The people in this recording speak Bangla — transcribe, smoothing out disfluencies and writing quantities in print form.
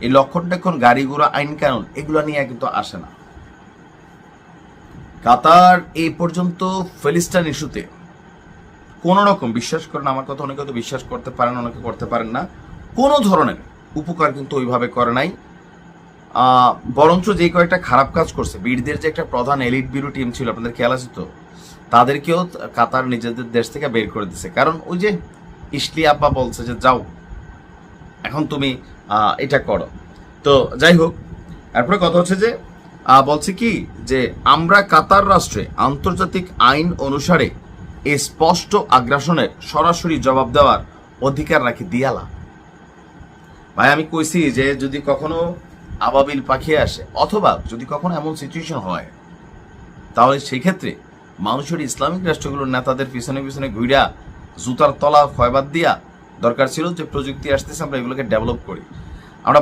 এই লক্ষণ গাড়ি ঘোড়া আইন কানুন এগুলো নিয়ে কিন্তু আসে না। কাতার এই পর্যন্ত ফিলিস্তিন ইস্যুতে কোন রকম, বিশ্বাস করেন আমার কথা, অনেকে তো বিশ্বাস করতে পারেন, অনেকে করতে পারেন না, কোনো ধরনের উপকার কিন্তু ওইভাবে করে নাই। বরঞ্চ যে কয়েকটা খারাপ কাজ করছে, বীরদের যে একটা প্রধান এলিট ব্যুরো টিম ছিল, আপনাদের খেয়াল আছে তো, তাদেরকেও কাতার নিজেদের দেশ থেকে বের করে দিছে। কারণ ওই যে ইসলি আব্বা বলছে যে যাও এখন তুমি এটা করো। তো যাই হোক, এরপরে কথা হচ্ছে যে বলছে কি যে আমরা কাতার রাষ্ট্রে আন্তর্জাতিক আইন অনুসারে এই স্পষ্ট আগ্রাসনের সরাসরি জবাব দেওয়ার অধিকার রাখি দিয়ালা। ভাই আমি কইছি যে যদি কখনো আবাবিল পাখি আসে অথবা যদি কখনো এমন সিচুয়েশন হয়, তাহলে সেই ক্ষেত্রে মানুষের ইসলামিক রাষ্ট্রগুলোর নেতাদের পিছনে পিছনে ঘুরা জুতার তলা ক্ষয়বাদ দিয়া দরকার ছিল যে প্রযুক্তি আসতেছে আমরা এগুলোকে ডেভেলপ করি। আমরা